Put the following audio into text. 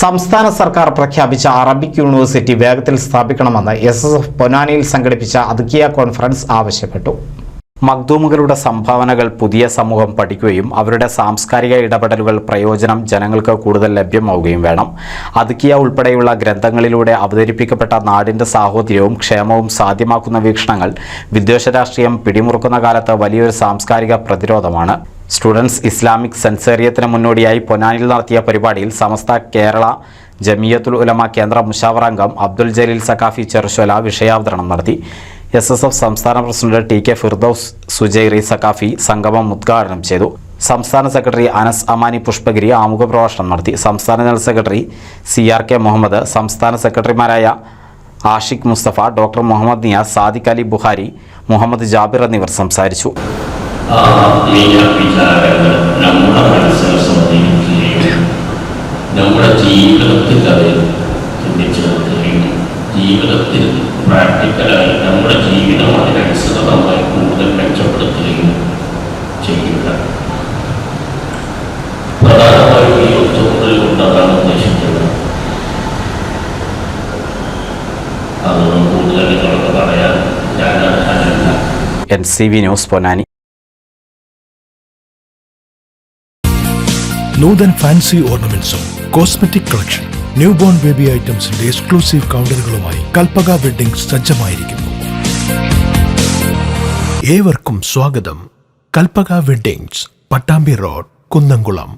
സംസ്ഥാന സർക്കാർ പ്രഖ്യാപിച്ച അറബിക് യൂണിവേഴ്സിറ്റി വേഗത്തിൽ സ്ഥാപിക്കണമെന്ന് SSF പൊന്നാനിയിൽ സംഘടിപ്പിച്ച അദ്കിയ കോൺഫറൻസ് ആവശ്യപ്പെട്ടു. മഖ്ദൂമുകളുടെ സംഭാവനകൾ പുതിയ സമൂഹം പഠിക്കുകയും അവരുടെ സാംസ്കാരിക ഇടപെടലുകൾ പ്രയോജനം ജനങ്ങൾക്ക് കൂടുതൽ ലഭ്യമാവുകയും വേണം. അദ്കിയ ഉൾപ്പെടെയുള്ള ഗ്രന്ഥങ്ങളിലൂടെ അവതരിപ്പിക്കപ്പെട്ട നാടിൻ്റെ സാഹോദര്യവും ക്ഷേമവും സാധ്യമാക്കുന്ന വീക്ഷണങ്ങൾ വിദ്വേഷ രാഷ്ട്രീയം പിടിമുറുക്കുന്ന കാലത്ത് വലിയൊരു സാംസ്കാരിക പ്രതിരോധമാണ്. സ്റ്റുഡൻസ് ഇസ്ലാമിക് സെൻസേറിയത്തിന് മുന്നോടിയായി പൊന്നാനിയിൽ നടത്തിയ പരിപാടിയിൽ സമസ്ത കേരള ജമിയത്തുൽ ഉലമ കേന്ദ്ര മുഷാവറ അംഗം അബ്ദുൽ ജലീൽ സഖാഫി ചെറുശ്ശോല വിഷയാവതരണം നടത്തി. SSF സംസ്ഥാന പ്രസിഡന്റ് TK ഫിർദൌസ് സുജൈറി സഖാഫി സംഗമം ഉദ്ഘാടനം ചെയ്തു. സംസ്ഥാന സെക്രട്ടറി അനസ് അമാനി പുഷ്പഗിരി ആമുഖ പ്രഭാഷണം നടത്തി. സംസ്ഥാന ജനറൽ സെക്രട്ടറി CRK മുഹമ്മദ്, സംസ്ഥാന സെക്രട്ടറിമാരായ ആഷിഖ് മുസ്തഫ, ഡോക്ടർ മുഹമ്മദ് നിയാസ്, സാദിഖ് അലി ബുഖാരി, മുഹമ്മദ് ജാബിർ എന്നിവർ സംസാരിച്ചു. നമ്മുടെ ജീവിതത്തിൽ പ്രാക്ടിക്കലായി നമ്മുടെ ജീവിതം അതിനനുസൃതമായി കൂടുതൽ മെച്ചപ്പെടുത്തുകയും ചെയ്യുക. പ്രധാനമായും ഈ ഒത്തുകൂടൽ കൊണ്ട് അതാണ് ഉദ്ദേശിക്കുന്നത്. അതൊന്നും കൂടുതൽ നിങ്ങളൊക്കെ പറയാൻ ഞാൻ അർഹനല്ല. NCV news Ponnani. Nuthan fancy ഓർണമെന്റ്സും cosmetic collection, new born baby ഐറ്റംസിന്റെ എക്സ്ക്ലൂസീവ് കൗണ്ടറുകളുമായി കൽപ്പക വെഡ്ഡിംഗ്സ് സജ്ജമായിരിക്കുന്നു. ഏവർക്കും സ്വാഗതം. Kalpaka weddings, Pattambi road, Kunnamkulam.